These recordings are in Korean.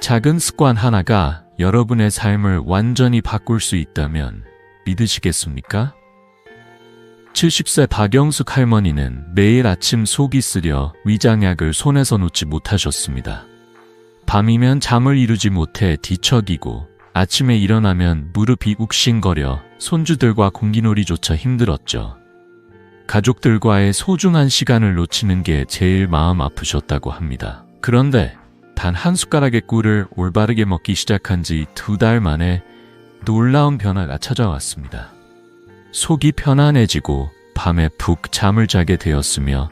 작은 습관 하나가 여러분의 삶을 완전히 바꿀 수 있다면 믿으시겠습니까? 70세 박영숙 할머니는 매일 아침 속이 쓰려 위장약을 손에서 놓지 못하셨습니다. 밤이면 잠을 이루지 못해 뒤척이고 아침에 일어나면 무릎이 욱신거려 손주들과 공기놀이조차 힘들었죠. 가족들과의 소중한 시간을 놓치는 게 제일 마음 아프셨다고 합니다. 그런데 단 한 숟가락의 꿀을 올바르게 먹기 시작한 지 2달 만에 놀라운 변화가 찾아왔습니다. 속이 편안해지고 밤에 푹 잠을 자게 되었으며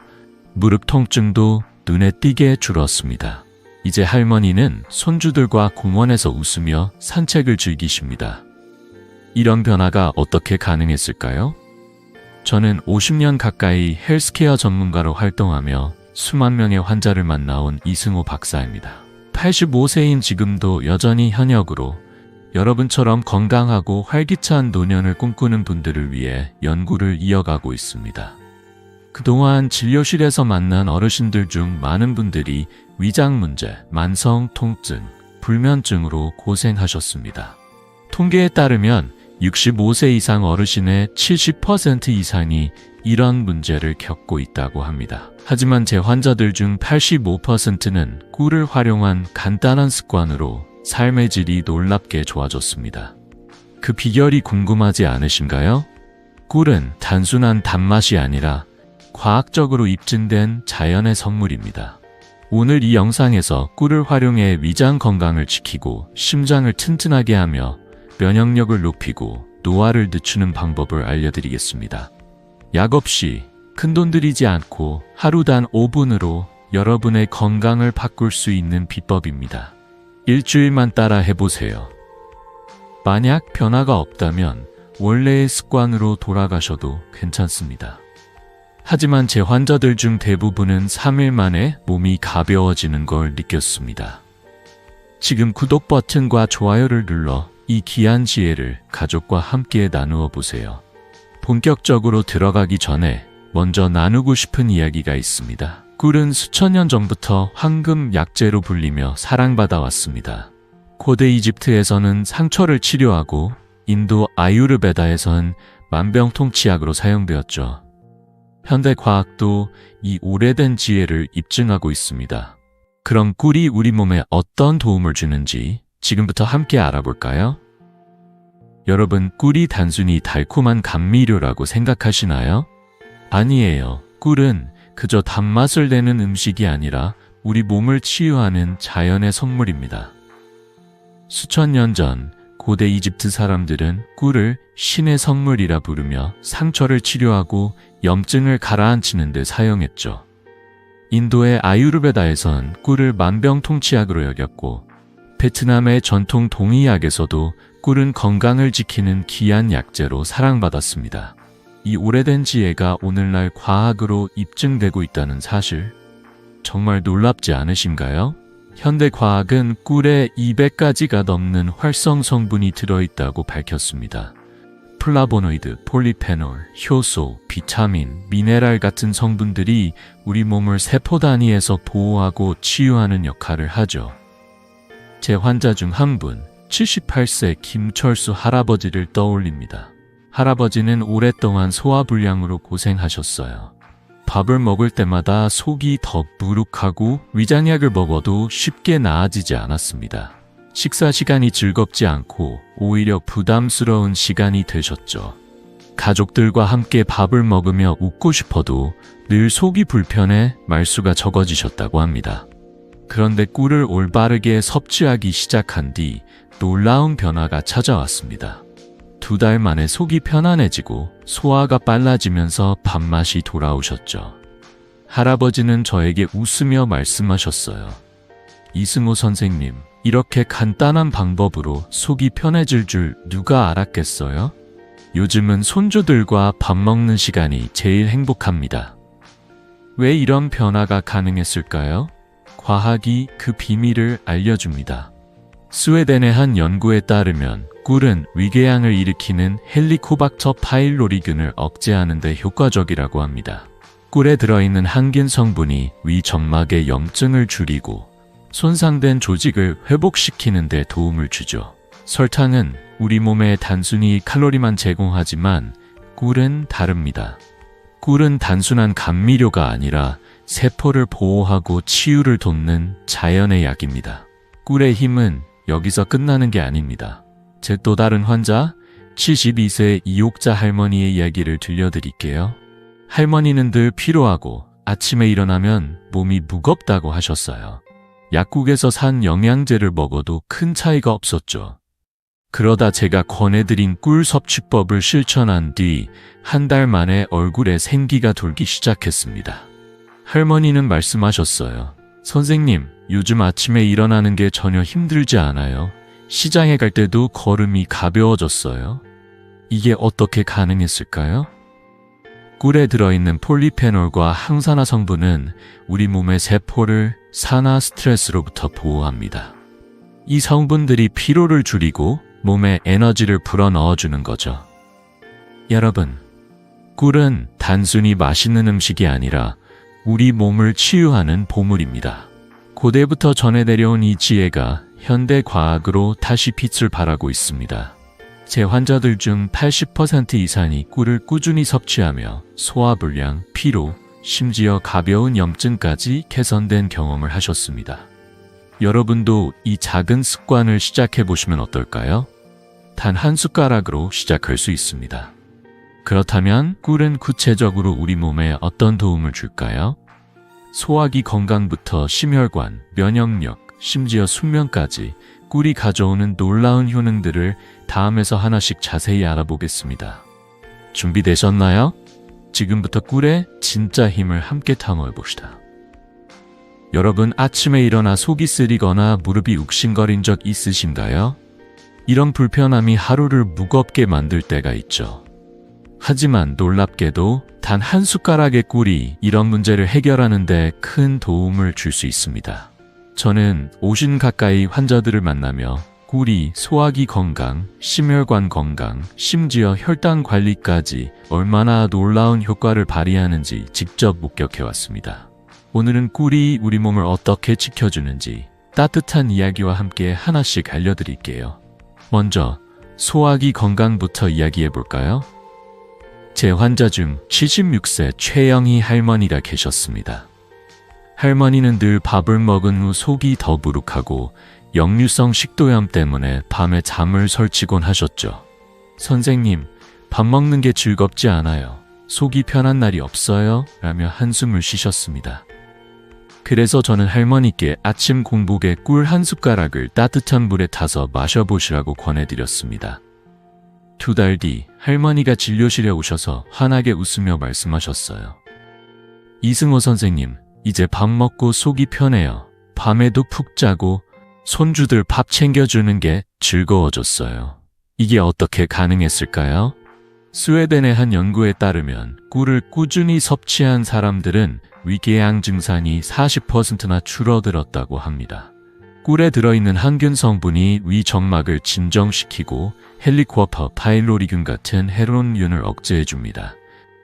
무릎 통증도 눈에 띄게 줄었습니다. 이제 할머니는 손주들과 공원에서 웃으며 산책을 즐기십니다. 이런 변화가 어떻게 가능했을까요? 저는 50년 가까이 헬스케어 전문가로 활동하며 수만 명의 환자를 만나온 이승호 박사입니다. 85세인 지금도 여전히 현역으로 여러분처럼 건강하고 활기찬 노년을 꿈꾸는 분들을 위해 연구를 이어가고 있습니다. 그동안 진료실에서 만난 어르신들 중 많은 분들이 위장 문제, 만성 통증, 불면증으로 고생하셨습니다. 통계에 따르면 65세 이상 어르신의 70% 이상이 이런 문제를 겪고 있다고 합니다. 하지만 제 환자들 중 85%는 꿀을 활용한 간단한 습관으로 삶의 질이 놀랍게 좋아졌습니다. 그 비결이 궁금하지 않으신가요? 꿀은 단순한 단맛이 아니라 과학적으로 입증된 자연의 선물입니다. 오늘 이 영상에서 꿀을 활용해 위장 건강을 지키고 심장을 튼튼하게 하며 면역력을 높이고 노화를 늦추는 방법을 알려드리겠습니다. 약 없이 큰돈 들이지 않고 하루 단 5분으로 여러분의 건강을 바꿀 수 있는 비법입니다. 일주일만 따라 해보세요. 만약 변화가 없다면 원래의 습관으로 돌아가셔도 괜찮습니다. 하지만 제 환자들 중 대부분은 3일 만에 몸이 가벼워지는 걸 느꼈습니다. 지금 구독 버튼과 좋아요를 눌러 이 귀한 지혜를 가족과 함께 나누어 보세요. 본격적으로 들어가기 전에 먼저 나누고 싶은 이야기가 있습니다. 꿀은 수천 년 전부터 황금 약재로 불리며 사랑받아 왔습니다. 고대 이집트에서는 상처를 치료하고 인도 아유르베다에서는 만병통치약으로 사용되었죠. 현대 과학도 이 오래된 지혜를 입증하고 있습니다. 그럼 꿀이 우리 몸에 어떤 도움을 주는지 지금부터 함께 알아볼까요? 여러분, 꿀이 단순히 달콤한 감미료라고 생각하시나요? 아니에요. 꿀은 그저 단맛을 내는 음식이 아니라 우리 몸을 치유하는 자연의 선물입니다. 수천 년 전 고대 이집트 사람들은 꿀을 신의 선물이라 부르며 상처를 치료하고 염증을 가라앉히는 데 사용했죠. 인도의 아유르베다에선 꿀을 만병통치약으로 여겼고 베트남의 전통 동의약에서도 꿀은 건강을 지키는 귀한 약재로 사랑받았습니다. 이 오래된 지혜가 오늘날 과학으로 입증되고 있다는 사실, 정말 놀랍지 않으신가요? 현대 과학은 꿀에 200가지가 넘는 활성 성분이 들어있다고 밝혔습니다. 플라보노이드, 폴리페놀, 효소, 비타민, 미네랄 같은 성분들이 우리 몸을 세포 단위에서 보호하고 치유하는 역할을 하죠. 제 환자 중 한 분, 78세 김철수 할아버지를 떠올립니다. 할아버지는 오랫동안 소화불량으로 고생하셨어요. 밥을 먹을 때마다 속이 더부룩하고 위장약을 먹어도 쉽게 나아지지 않았습니다. 식사 시간이 즐겁지 않고 오히려 부담스러운 시간이 되셨죠. 가족들과 함께 밥을 먹으며 웃고 싶어도 늘 속이 불편해 말수가 적어지셨다고 합니다. 그런데 꿀을 올바르게 섭취하기 시작한 뒤 놀라운 변화가 찾아왔습니다. 2달 만에 속이 편안해지고 소화가 빨라지면서 밥맛이 돌아오셨죠. 할아버지는 저에게 웃으며 말씀하셨어요. 이승호 선생님, 이렇게 간단한 방법으로 속이 편해질 줄 누가 알았겠어요? 요즘은 손주들과 밥 먹는 시간이 제일 행복합니다. 왜 이런 변화가 가능했을까요? 과학이 그 비밀을 알려줍니다. 스웨덴의 한 연구에 따르면 꿀은 위궤양을 일으키는 헬리코박터 파일로리균을 억제하는 데 효과적이라고 합니다. 꿀에 들어있는 항균 성분이 위 점막의 염증을 줄이고 손상된 조직을 회복시키는 데 도움을 주죠. 설탕은 우리 몸에 단순히 칼로리만 제공하지만 꿀은 다릅니다. 꿀은 단순한 감미료가 아니라 세포를 보호하고 치유를 돕는 자연의 약입니다. 꿀의 힘은 여기서 끝나는 게 아닙니다. 제 또 다른 환자, 72세 이옥자 할머니의 이야기를 들려드릴게요. 할머니는 늘 피로하고 아침에 일어나면 몸이 무겁다고 하셨어요. 약국에서 산 영양제를 먹어도 큰 차이가 없었죠. 그러다 제가 권해드린 꿀 섭취법을 실천한 뒤 한 달 만에 얼굴에 생기가 돌기 시작했습니다. 할머니는 말씀하셨어요. 선생님, 요즘 아침에 일어나는 게 전혀 힘들지 않아요. 시장에 갈 때도 걸음이 가벼워졌어요. 이게 어떻게 가능했을까요? 꿀에 들어있는 폴리페놀과 항산화 성분은 우리 몸의 세포를 산화 스트레스로부터 보호합니다. 이 성분들이 피로를 줄이고 몸에 에너지를 불어넣어주는 거죠. 여러분, 꿀은 단순히 맛있는 음식이 아니라 우리 몸을 치유하는 보물입니다. 고대부터 전해 내려온 이 지혜가 현대 과학으로 다시 빛을 발하고 있습니다. 제 환자들 중 80% 이상이 꿀을 꾸준히 섭취하며 소화불량, 피로, 심지어 가벼운 염증까지 개선된 경험을 하셨습니다. 여러분도 이 작은 습관을 시작해 보시면 어떨까요? 단 한 숟가락으로 시작할 수 있습니다. 그렇다면 꿀은 구체적으로 우리 몸에 어떤 도움을 줄까요? 소화기 건강부터 심혈관, 면역력, 심지어 숙면까지 꿀이 가져오는 놀라운 효능들을 다음에서 하나씩 자세히 알아보겠습니다. 준비되셨나요? 지금부터 꿀의 진짜 힘을 함께 탐험해 봅시다. 여러분, 아침에 일어나 속이 쓰리거나 무릎이 욱신거린 적 있으신가요? 이런 불편함이 하루를 무겁게 만들 때가 있죠. 하지만 놀랍게도 단 한 숟가락의 꿀이 이런 문제를 해결하는 데 큰 도움을 줄 수 있습니다. 저는 50 가까이 환자들을 만나며 꿀이 소화기 건강, 심혈관 건강, 심지어 혈당 관리까지 얼마나 놀라운 효과를 발휘하는지 직접 목격해왔습니다. 오늘은 꿀이 우리 몸을 어떻게 지켜주는지 따뜻한 이야기와 함께 하나씩 알려드릴게요. 먼저 소화기 건강부터 이야기해볼까요? 제 환자 중 76세 최영희 할머니가 계셨습니다. 할머니는 늘 밥을 먹은 후 속이 더부룩하고 역류성 식도염 때문에 밤에 잠을 설치곤 하셨죠. 선생님, 밥 먹는 게 즐겁지 않아요. 속이 편한 날이 없어요? 라며 한숨을 쉬셨습니다. 그래서 저는 할머니께 아침 공복에 꿀 한 숟가락을 따뜻한 물에 타서 마셔보시라고 권해드렸습니다. 2달 뒤 할머니가 진료실에 오셔서 환하게 웃으며 말씀하셨어요. 이승호 선생님, 이제 밥 먹고 속이 편해요. 밤에도 푹 자고 손주들 밥 챙겨주는 게 즐거워졌어요. 이게 어떻게 가능했을까요? 스웨덴의 한 연구에 따르면 꿀을 꾸준히 섭취한 사람들은 위궤양 증상이 40%나 줄어들었다고 합니다. 꿀에 들어있는 항균 성분이 위 점막을 진정시키고 헬리코퍼 파일로리균 같은 해로운균을 억제해줍니다.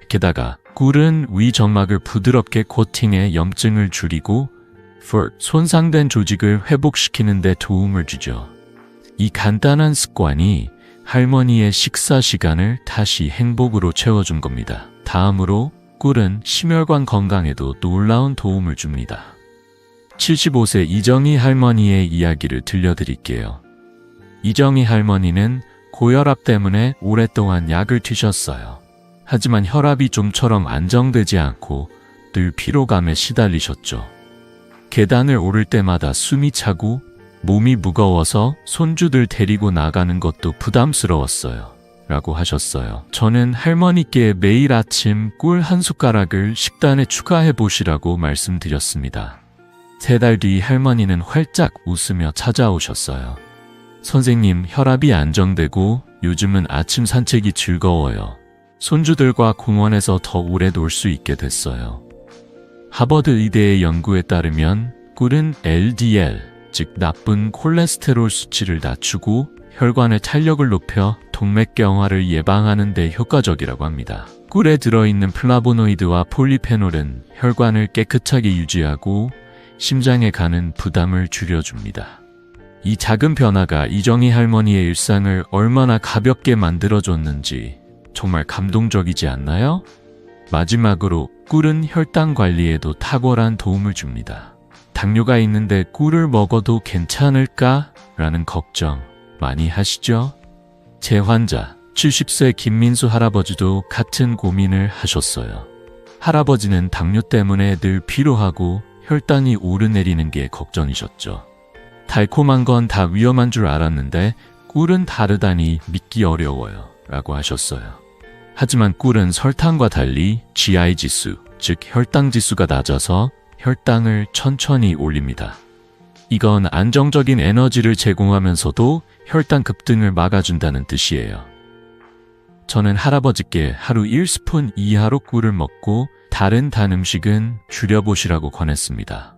게다가 꿀은 위 점막을 부드럽게 코팅해 염증을 줄이고 손상된 조직을 회복시키는 데 도움을 주죠. 이 간단한 습관이 할머니의 식사 시간을 다시 행복으로 채워준 겁니다. 다음으로 꿀은 심혈관 건강에도 놀라운 도움을 줍니다. 75세 이정희 할머니의 이야기를 들려드릴게요. 이정희 할머니는 고혈압 때문에 오랫동안 약을 드셨어요. 하지만 혈압이 좀처럼 안정되지 않고 늘 피로감에 시달리셨죠. 계단을 오를 때마다 숨이 차고 몸이 무거워서 손주들 데리고 나가는 것도 부담스러웠어요. 라고 하셨어요. 저는 할머니께 매일 아침 꿀 한 숟가락을 식단에 추가해 보시라고 말씀드렸습니다. 3달 뒤 할머니는 활짝 웃으며 찾아오셨어요. 선생님, 혈압이 안정되고 요즘은 아침 산책이 즐거워요. 손주들과 공원에서 더 오래 놀 수 있게 됐어요. 하버드 의대의 연구에 따르면 꿀은 LDL, 즉 나쁜 콜레스테롤 수치를 낮추고 혈관의 탄력을 높여 동맥경화를 예방하는 데 효과적이라고 합니다. 꿀에 들어있는 플라보노이드와 폴리페놀은 혈관을 깨끗하게 유지하고 심장에 가는 부담을 줄여줍니다. 이 작은 변화가 이정희 할머니의 일상을 얼마나 가볍게 만들어줬는지 정말 감동적이지 않나요? 마지막으로 꿀은 혈당 관리에도 탁월한 도움을 줍니다. 당뇨가 있는데 꿀을 먹어도 괜찮을까? 라는 걱정 많이 하시죠? 제 환자 70세 김민수 할아버지도 같은 고민을 하셨어요. 할아버지는 당뇨 때문에 늘 피로하고 혈당이 오르내리는 게 걱정이셨죠. 달콤한 건 다 위험한 줄 알았는데 꿀은 다르다니 믿기 어려워요 라고 하셨어요. 하지만 꿀은 설탕과 달리 GI 지수, 즉 혈당 지수가 낮아서 혈당을 천천히 올립니다. 이건 안정적인 에너지를 제공하면서도 혈당 급등을 막아준다는 뜻이에요. 저는 할아버지께 하루 1스푼 이하로 꿀을 먹고 다른 단 음식은 줄여보시라고 권했습니다.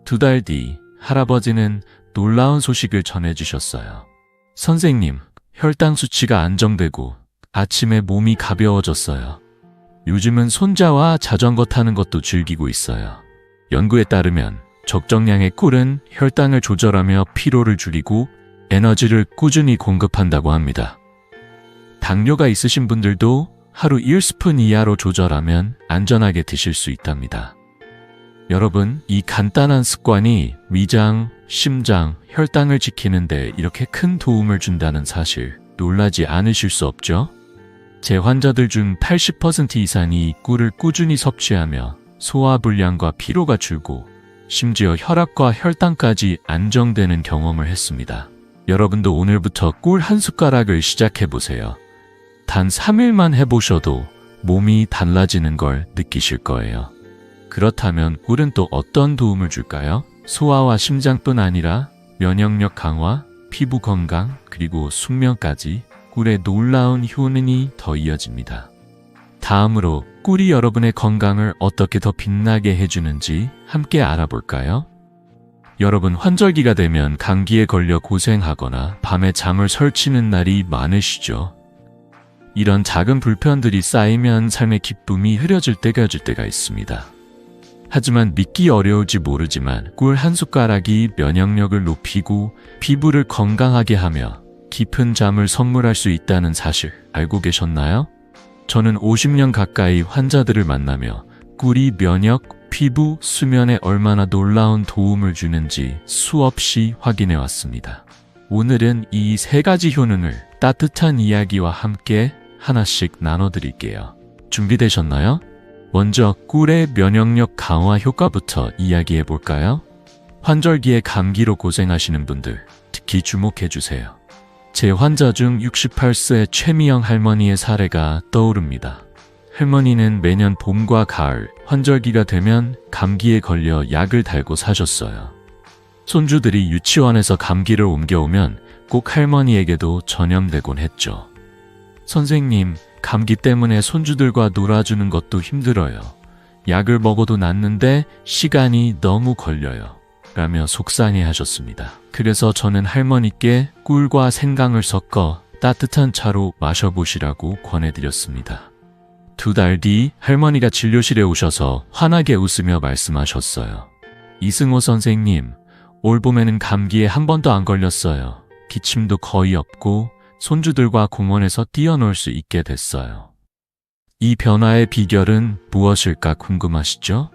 2달 뒤 할아버지는 놀라운 소식을 전해주셨어요. 선생님, 혈당 수치가 안정되고 아침에 몸이 가벼워졌어요. 요즘은 손자와 자전거 타는 것도 즐기고 있어요. 연구에 따르면 적정량의 꿀은 혈당을 조절하며 피로를 줄이고 에너지를 꾸준히 공급한다고 합니다. 당뇨가 있으신 분들도 하루 1스푼 이하로 조절하면 안전하게 드실 수 있답니다. 여러분, 이 간단한 습관이 위장, 심장, 혈당을 지키는데 이렇게 큰 도움을 준다는 사실 놀라지 않으실 수 없죠? 제 환자들 중 80% 이상이 꿀을 꾸준히 섭취하며 소화불량과 피로가 줄고 심지어 혈압과 혈당까지 안정되는 경험을 했습니다. 여러분도 오늘부터 꿀 한 숟가락을 시작해보세요. 단 3일만 해보셔도 몸이 달라지는 걸 느끼실 거예요. 그렇다면 꿀은 또 어떤 도움을 줄까요? 소화와 심장뿐 아니라 면역력 강화, 피부 건강, 그리고 숙면까지 꿀의 놀라운 효능이 더 이어집니다. 다음으로 꿀이 여러분의 건강을 어떻게 더 빛나게 해주는지 함께 알아볼까요? 여러분, 환절기가 되면 감기에 걸려 고생하거나 밤에 잠을 설치는 날이 많으시죠? 이런 작은 불편들이 쌓이면 삶의 기쁨이 흐려질 때가 있습니다. 하지만 믿기 어려울지 모르지만 꿀 한 숟가락이 면역력을 높이고 피부를 건강하게 하며 깊은 잠을 선물할 수 있다는 사실 알고 계셨나요? 저는 50년 가까이 환자들을 만나며 꿀이 면역, 피부, 수면에 얼마나 놀라운 도움을 주는지 수없이 확인해 왔습니다. 오늘은 이 3가지 효능을 따뜻한 이야기와 함께 하나씩 나눠드릴게요. 준비되셨나요? 먼저 꿀의 면역력 강화 효과부터 이야기해 볼까요? 환절기에 감기로 고생하시는 분들 특히 주목해 주세요. 제 환자 중 68세 최미영 할머니의 사례가 떠오릅니다. 할머니는 매년 봄과 가을, 환절기가 되면 감기에 걸려 약을 달고 사셨어요. 손주들이 유치원에서 감기를 옮겨오면 꼭 할머니에게도 전염되곤 했죠. 선생님, 감기 때문에 손주들과 놀아주는 것도 힘들어요. 약을 먹어도 낫는데 시간이 너무 걸려요. 라며 속상해 하셨습니다. 그래서 저는 할머니께 꿀과 생강을 섞어 따뜻한 차로 마셔보시라고 권해드렸습니다. 2달 뒤 할머니가 진료실에 오셔서 환하게 웃으며 말씀하셨어요. 이승호 선생님, 올 봄에는 감기에 한 번도 안 걸렸어요. 기침도 거의 없고 손주들과 공원에서 뛰어놀 수 있게 됐어요. 이 변화의 비결은 무엇일까 궁금하시죠?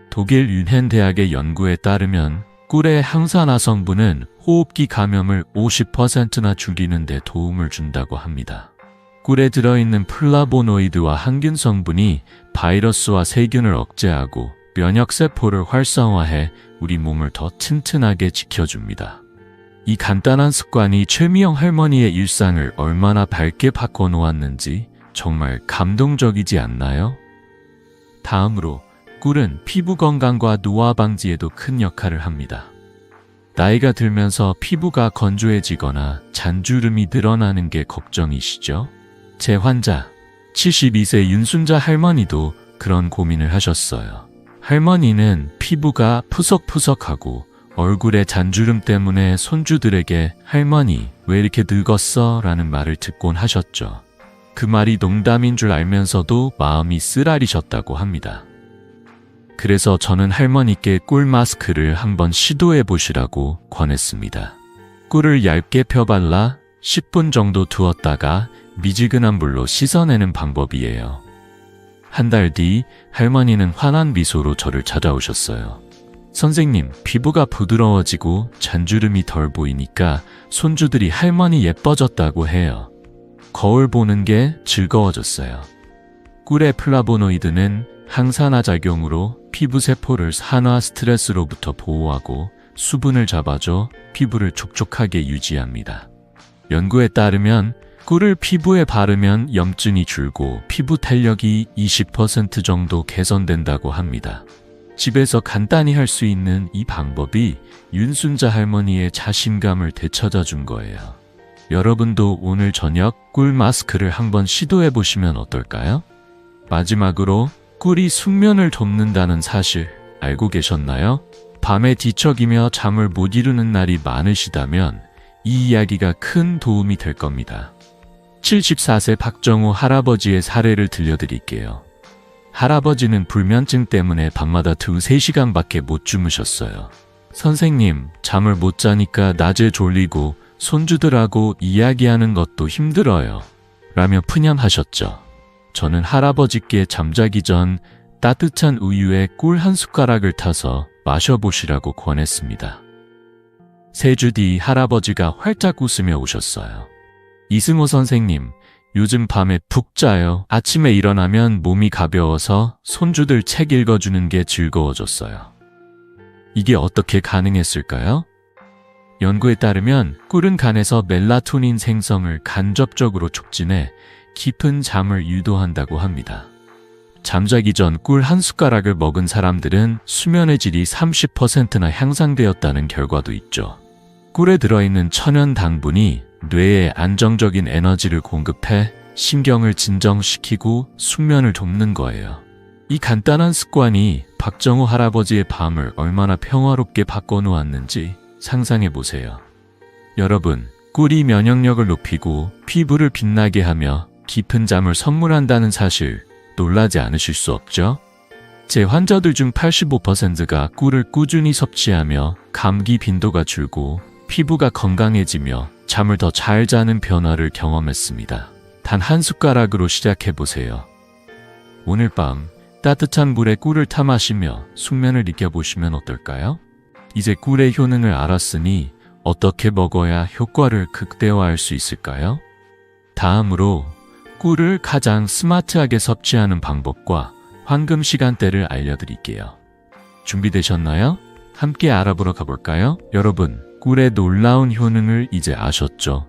독일 뮌헨 대학의 연구에 따르면 꿀의 항산화 성분은 호흡기 감염을 50%나 줄이는 데 도움을 준다고 합니다. 꿀에 들어있는 플라보노이드와 항균 성분이 바이러스와 세균을 억제하고 면역세포를 활성화해 우리 몸을 더 튼튼하게 지켜줍니다. 이 간단한 습관이 최미영 할머니의 일상을 얼마나 밝게 바꿔놓았는지 정말 감동적이지 않나요? 다음으로 꿀은 피부 건강과 노화 방지에도 큰 역할을 합니다. 나이가 들면서 피부가 건조해지거나 잔주름이 늘어나는 게 걱정이시죠? 제 환자 72세 윤순자 할머니도 그런 고민을 하셨어요. 할머니는 피부가 푸석푸석하고 얼굴에 잔주름 때문에 손주들에게 할머니 왜 이렇게 늙었어? 라는 말을 듣곤 하셨죠. 그 말이 농담인 줄 알면서도 마음이 쓰라리셨다고 합니다. 그래서 저는 할머니께 꿀 마스크를 한번 시도해 보시라고 권했습니다. 꿀을 얇게 펴발라 10분 정도 두었다가 미지근한 물로 씻어내는 방법이에요. 한 달 뒤 할머니는 환한 미소로 저를 찾아오셨어요. 선생님, 피부가 부드러워지고 잔주름이 덜 보이니까 손주들이 할머니 예뻐졌다고 해요. 거울 보는 게 즐거워졌어요. 꿀의 플라보노이드는 항산화 작용으로 피부 세포를 산화 스트레스로부터 보호하고 수분을 잡아줘 피부를 촉촉하게 유지합니다. 연구에 따르면 꿀을 피부에 바르면 염증이 줄고 피부 탄력이 20% 정도 개선된다고 합니다. 집에서 간단히 할 수 있는 이 방법이 윤순자 할머니의 자신감을 되찾아 준 거예요. 여러분도 오늘 저녁 꿀 마스크를 한번 시도해 보시면 어떨까요? 마지막으로 꿀이 숙면을 돕는다는 사실 알고 계셨나요? 밤에 뒤척이며 잠을 못 이루는 날이 많으시다면 이 이야기가 큰 도움이 될 겁니다. 74세 박정우 할아버지의 사례를 들려드릴게요. 할아버지는 불면증 때문에 밤마다 2-3시간밖에 못 주무셨어요. 선생님, 잠을 못 자니까 낮에 졸리고 손주들하고 이야기하는 것도 힘들어요. 라며 푸념하셨죠. 저는 할아버지께 잠자기 전 따뜻한 우유에 꿀 한 숟가락을 타서 마셔보시라고 권했습니다. 3주 뒤 할아버지가 활짝 웃으며 오셨어요. 이승호 선생님, 요즘 밤에 푹 자요. 아침에 일어나면 몸이 가벼워서 손주들 책 읽어주는 게 즐거워졌어요. 이게 어떻게 가능했을까요? 연구에 따르면 꿀은 간에서 멜라토닌 생성을 간접적으로 촉진해 깊은 잠을 유도한다고 합니다. 잠자기 전 꿀 한 숟가락을 먹은 사람들은 수면의 질이 30%나 향상되었다는 결과도 있죠. 꿀에 들어있는 천연 당분이 뇌에 안정적인 에너지를 공급해 신경을 진정시키고 숙면을 돕는 거예요. 이 간단한 습관이 박정우 할아버지의 밤을 얼마나 평화롭게 바꿔놓았는지 상상해 보세요. 여러분, 꿀이 면역력을 높이고 피부를 빛나게 하며 깊은 잠을 선물한다는 사실 놀라지 않으실 수 없죠? 제 환자들 중 85%가 꿀을 꾸준히 섭취하며 감기 빈도가 줄고 피부가 건강해지며 잠을 더 잘 자는 변화를 경험했습니다. 단 한 숟가락으로 시작해보세요. 오늘 밤 따뜻한 물에 꿀을 타 마시며 숙면을 느껴보시면 어떨까요? 이제 꿀의 효능을 알았으니 어떻게 먹어야 효과를 극대화할 수 있을까요? 다음으로 꿀을 가장 스마트하게 섭취하는 방법과 황금 시간대를 알려드릴게요. 준비되셨나요? 함께 알아보러 가볼까요? 여러분, 꿀의 놀라운 효능을 이제 아셨죠?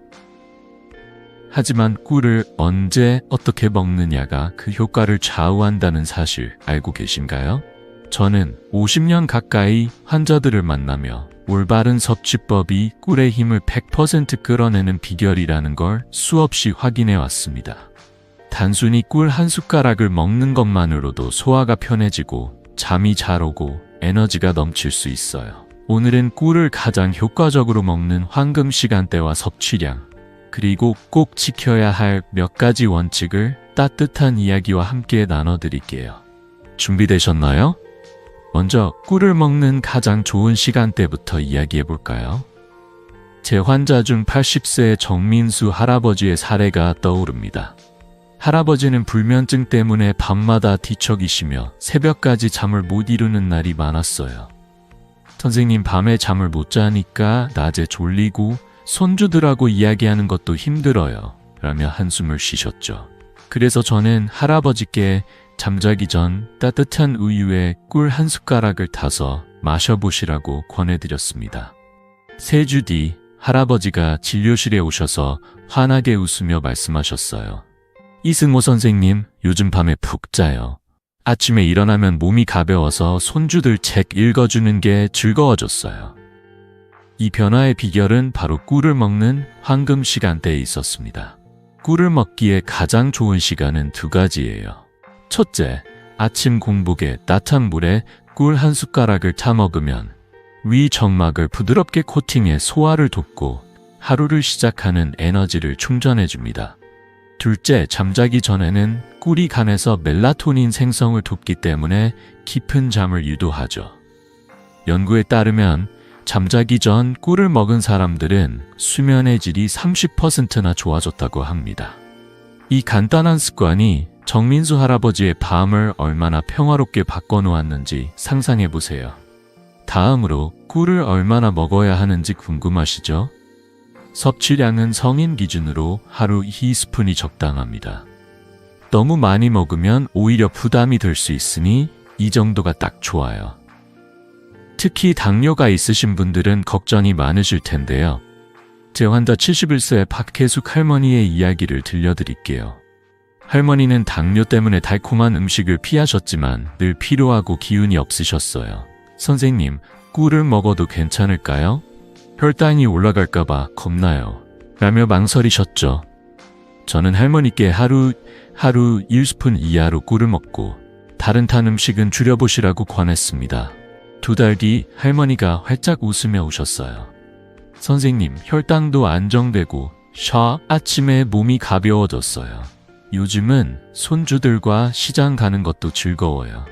하지만 꿀을 언제 어떻게 먹느냐가 그 효과를 좌우한다는 사실 알고 계신가요? 저는 50년 가까이 환자들을 만나며 올바른 섭취법이 꿀의 힘을 100% 끌어내는 비결이라는 걸 수없이 확인해 왔습니다. 단순히 꿀 한 숟가락을 먹는 것만으로도 소화가 편해지고 잠이 잘 오고 에너지가 넘칠 수 있어요. 오늘은 꿀을 가장 효과적으로 먹는 황금 시간대와 섭취량, 그리고 꼭 지켜야 할 몇 가지 원칙을 따뜻한 이야기와 함께 나눠드릴게요. 준비되셨나요? 먼저 꿀을 먹는 가장 좋은 시간대부터 이야기해볼까요? 제 환자 중 80세 정민수 할아버지의 사례가 떠오릅니다. 할아버지는 불면증 때문에 밤마다 뒤척이시며 새벽까지 잠을 못 이루는 날이 많았어요. 선생님, 밤에 잠을 못 자니까 낮에 졸리고 손주들하고 이야기하는 것도 힘들어요. 라며 한숨을 쉬셨죠. 그래서 저는 할아버지께 잠자기 전 따뜻한 우유에 꿀 한 숟가락을 타서 마셔보시라고 권해드렸습니다. 3주 뒤 할아버지가 진료실에 오셔서 환하게 웃으며 말씀하셨어요. 이승호 선생님, 요즘 밤에 푹 자요. 아침에 일어나면 몸이 가벼워서 손주들 책 읽어주는 게 즐거워졌어요. 이 변화의 비결은 바로 꿀을 먹는 황금 시간대에 있었습니다. 꿀을 먹기에 가장 좋은 시간은 2가지예요. 첫째, 아침 공복에 따뜻한 물에 꿀 한 숟가락을 타 먹으면 위 점막을 부드럽게 코팅해 소화를 돕고 하루를 시작하는 에너지를 충전해줍니다. 둘째, 잠자기 전에는 꿀이 간에서 멜라토닌 생성을 돕기 때문에 깊은 잠을 유도하죠. 연구에 따르면 잠자기 전 꿀을 먹은 사람들은 수면의 질이 30%나 좋아졌다고 합니다. 이 간단한 습관이 정민수 할아버지의 밤을 얼마나 평화롭게 바꿔놓았는지 상상해보세요. 다음으로 꿀을 얼마나 먹어야 하는지 궁금하시죠? 섭취량은 성인 기준으로 하루 2스푼이 적당합니다. 너무 많이 먹으면 오히려 부담이 될 수 있으니 이 정도가 딱 좋아요. 특히 당뇨가 있으신 분들은 걱정이 많으실 텐데요. 제 환자 71세 박혜숙 할머니의 이야기를 들려드릴게요. 할머니는 당뇨 때문에 달콤한 음식을 피하셨지만 늘 피로하고 기운이 없으셨어요. 선생님, 꿀을 먹어도 괜찮을까요? 혈당이 올라갈까봐 겁나요. 라며 망설이셨죠. 저는 할머니께 하루 1스푼 이하로 꿀을 먹고 다른 탄 음식은 줄여보시라고 권했습니다. 2달 뒤 할머니가 활짝 웃으며 오셨어요. 선생님, 혈당도 안정되고 아침에 몸이 가벼워졌어요. 요즘은 손주들과 시장 가는 것도 즐거워요.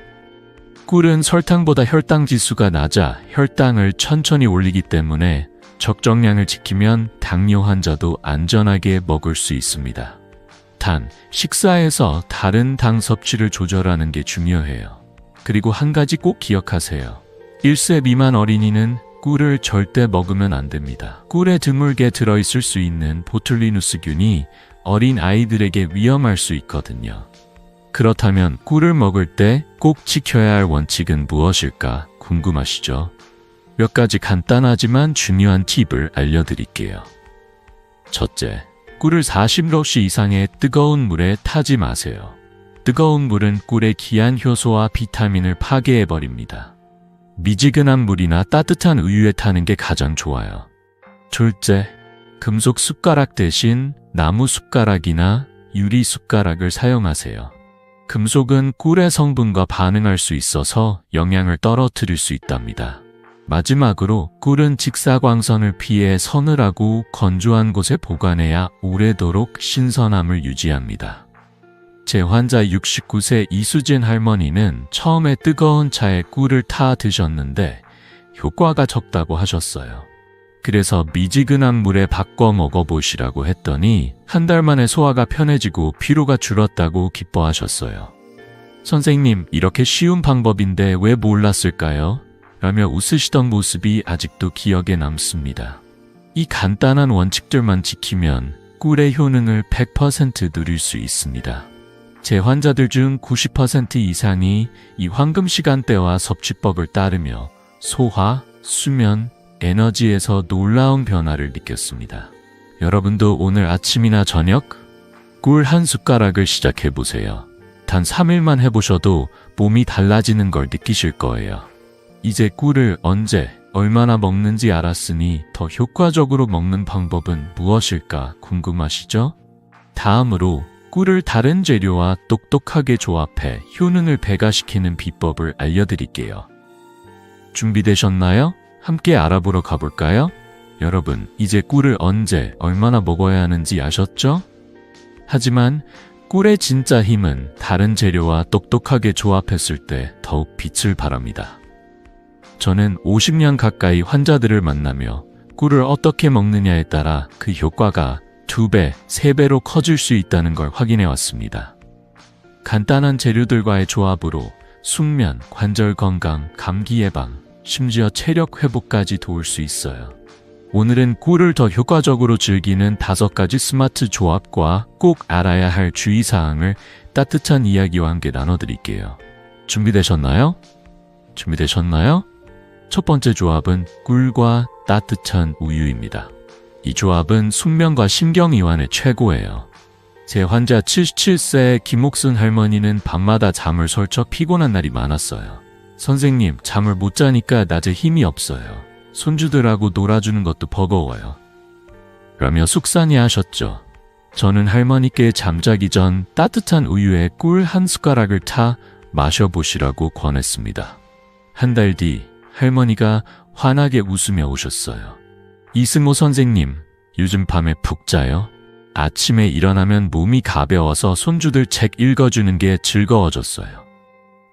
꿀은 설탕보다 혈당 지수가 낮아 혈당을 천천히 올리기 때문에 적정량을 지키면 당뇨 환자도 안전하게 먹을 수 있습니다. 단, 식사에서 다른 당 섭취를 조절하는 게 중요해요. 그리고 한 가지 꼭 기억하세요. 1세 미만 어린이는 꿀을 절대 먹으면 안 됩니다. 꿀에 드물게 들어있을 수 있는 보툴리누스균이 어린 아이들에게 위험할 수 있거든요. 그렇다면 꿀을 먹을 때 꼭 지켜야 할 원칙은 무엇일까 궁금하시죠? 몇 가지 간단하지만 중요한 팁을 알려드릴게요. 첫째, 꿀을 40도 이상의 뜨거운 물에 타지 마세요. 뜨거운 물은 꿀의 귀한 효소와 비타민을 파괴해버립니다. 미지근한 물이나 따뜻한 우유에 타는 게 가장 좋아요. 둘째, 금속 숟가락 대신 나무 숟가락이나 유리 숟가락을 사용하세요. 금속은 꿀의 성분과 반응할 수 있어서 영양을 떨어뜨릴 수 있답니다. 마지막으로 꿀은 직사광선을 피해 서늘하고 건조한 곳에 보관해야 오래도록 신선함을 유지합니다. 제 환자 69세 이수진 할머니는 처음에 뜨거운 차에 꿀을 타 드셨는데 효과가 적다고 하셨어요. 그래서 미지근한 물에 바꿔 먹어보시라고 했더니 한 달 만에 소화가 편해지고 피로가 줄었다고 기뻐하셨어요. 선생님, 이렇게 쉬운 방법인데 왜 몰랐을까요? 라며 웃으시던 모습이 아직도 기억에 남습니다. 이 간단한 원칙들만 지키면 꿀의 효능을 100% 누릴 수 있습니다. 제 환자들 중 90% 이상이 이 황금 시간대와 섭취법을 따르며 소화, 수면, 에너지에서 놀라운 변화를 느꼈습니다. 여러분도 오늘 아침이나 저녁 꿀 한 숟가락을 시작해보세요. 단 3일만 해보셔도 몸이 달라지는 걸 느끼실 거예요. 이제 꿀을 언제, 얼마나 먹는지 알았으니 더 효과적으로 먹는 방법은 무엇일까 궁금하시죠? 다음으로 꿀을 다른 재료와 똑똑하게 조합해 효능을 배가시키는 비법을 알려드릴게요. 준비되셨나요? 함께 알아보러 가볼까요? 여러분, 이제 꿀을 언제, 얼마나 먹어야 하는지 아셨죠? 하지만 꿀의 진짜 힘은 다른 재료와 똑똑하게 조합했을 때 더욱 빛을 발합니다. 저는 50년 가까이 환자들을 만나며 꿀을 어떻게 먹느냐에 따라 그 효과가 2배, 3배로 커질 수 있다는 걸 확인해 왔습니다. 간단한 재료들과의 조합으로 숙면, 관절 건강, 감기 예방, 심지어 체력 회복까지 도울 수 있어요. 오늘은 꿀을 더 효과적으로 즐기는 5가지 스마트 조합과 꼭 알아야 할 주의사항을 따뜻한 이야기와 함께 나눠드릴게요. 준비되셨나요? 첫 번째 조합은 꿀과 따뜻한 우유입니다. 이 조합은 숙면과 신경이완에 최고예요. 제 환자 77세 김옥순 할머니는 밤마다 잠을 설쳐 피곤한 날이 많았어요. 선생님, 잠을 못 자니까 낮에 힘이 없어요. 손주들하고 놀아주는 것도 버거워요. 라며 속상해하셨죠. 저는 할머니께 잠자기 전 따뜻한 우유에 꿀 한 숟가락을 타 마셔보시라고 권했습니다. 한 달 뒤 할머니가 환하게 웃으며 오셨어요. 이승호 선생님, 요즘 밤에 푹 자요? 아침에 일어나면 몸이 가벼워서 손주들 책 읽어주는 게 즐거워졌어요.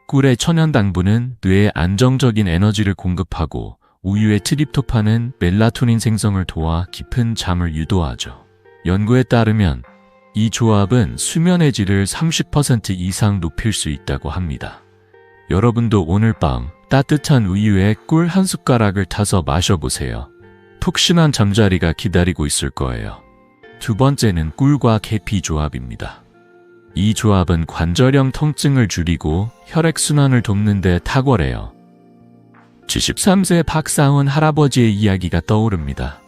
꿀의 천연당분은 뇌에 안정적인 에너지를 공급하고 우유의 트립토판은 멜라토닌 생성을 도와 깊은 잠을 유도하죠. 연구에 따르면 이 조합은 수면의 질을 30% 이상 높일 수 있다고 합니다. 여러분도 오늘 밤 따뜻한 우유에 꿀 한 숟가락을 타서 마셔보세요. 푹신한 잠자리가 기다리고 있을 거예요. 두 번째는 꿀과 계피 조합입니다. 이 조합은 관절형 통증을 줄이고 혈액순환을 돕는 데 탁월해요. 73세 박상훈 할아버지의 이야기가 떠오릅니다.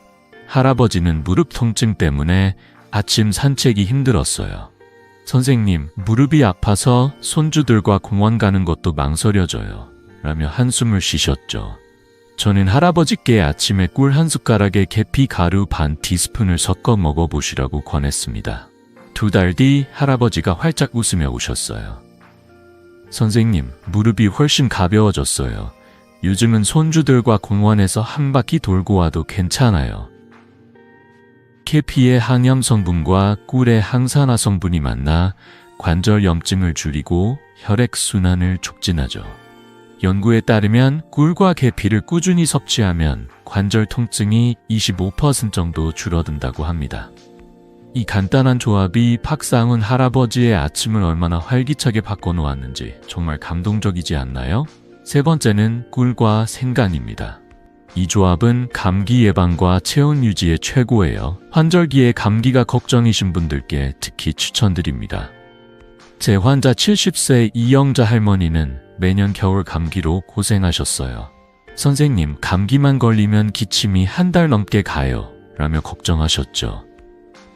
할아버지는 무릎 통증 때문에 아침 산책이 힘들었어요. 선생님, 무릎이 아파서 손주들과 공원 가는 것도 망설여져요. 라며 한숨을 쉬셨죠. 저는 할아버지께 아침에 꿀 한 숟가락에 계피 가루 반 티스푼을 섞어 먹어보시라고 권했습니다. 2달 뒤 할아버지가 활짝 웃으며 오셨어요. 선생님, 무릎이 훨씬 가벼워졌어요. 요즘은 손주들과 공원에서 한 바퀴 돌고 와도 괜찮아요. 계피의 항염 성분과 꿀의 항산화 성분이 만나 관절 염증을 줄이고 혈액순환을 촉진하죠. 연구에 따르면 꿀과 계피를 꾸준히 섭취하면 관절 통증이 25% 정도 줄어든다고 합니다. 이 간단한 조합이 박상훈 할아버지의 아침을 얼마나 활기차게 바꿔놓았는지 정말 감동적이지 않나요? 세 번째는 꿀과 생강입니다. 이 조합은 감기 예방과 체온 유지에 최고예요. 환절기에 감기가 걱정이신 분들께 특히 추천드립니다. 제 환자 70세 이영자 할머니는 매년 겨울 감기로 고생하셨어요. 선생님, 감기만 걸리면 기침이 한 달 넘게 가요. 라며 걱정하셨죠.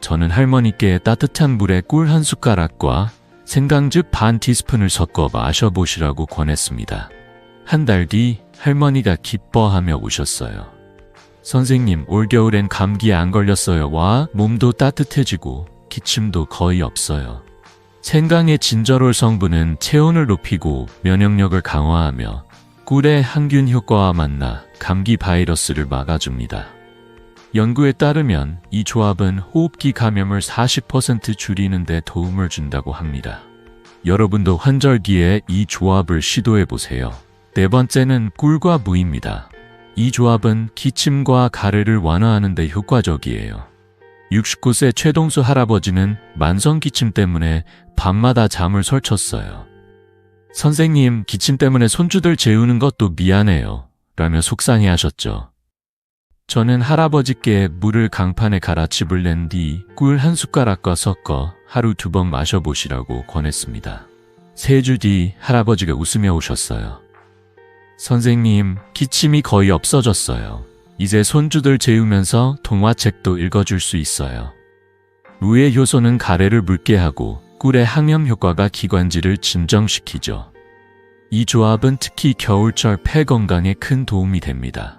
저는 할머니께 따뜻한 물에 꿀 한 숟가락과 생강즙 반 티스푼을 섞어 마셔보시라고 권했습니다. 한 달 뒤 할머니가 기뻐하며 오셨어요. 선생님, 올겨울엔 감기에 안 걸렸어요. 와, 몸도 따뜻해지고 기침도 거의 없어요. 생강의 진저롤 성분은 체온을 높이고 면역력을 강화하며 꿀의 항균 효과와 만나 감기 바이러스를 막아줍니다. 연구에 따르면 이 조합은 호흡기 감염을 40% 줄이는 데 도움을 준다고 합니다. 여러분도 환절기에 이 조합을 시도해보세요. 네 번째는 꿀과 무입니다. 이 조합은 기침과 가래를 완화하는 데 효과적이에요. 69세 최동수 할아버지는 만성 기침 때문에 밤마다 잠을 설쳤어요. 선생님, 기침 때문에 손주들 재우는 것도 미안해요. 라며 속상해하셨죠. 저는 할아버지께 물을 강판에 갈아 즙을 낸 뒤 꿀 한 숟가락과 섞어 하루 2번 마셔보시라고 권했습니다. 3주 뒤 할아버지가 웃으며 오셨어요. 선생님, 기침이 거의 없어졌어요. 이제 손주들 재우면서 동화책도 읽어줄 수 있어요. 무의 효소는 가래를 묽게 하고 꿀의 항염 효과가 기관지를 진정시키죠. 이 조합은 특히 겨울철 폐 건강에 큰 도움이 됩니다.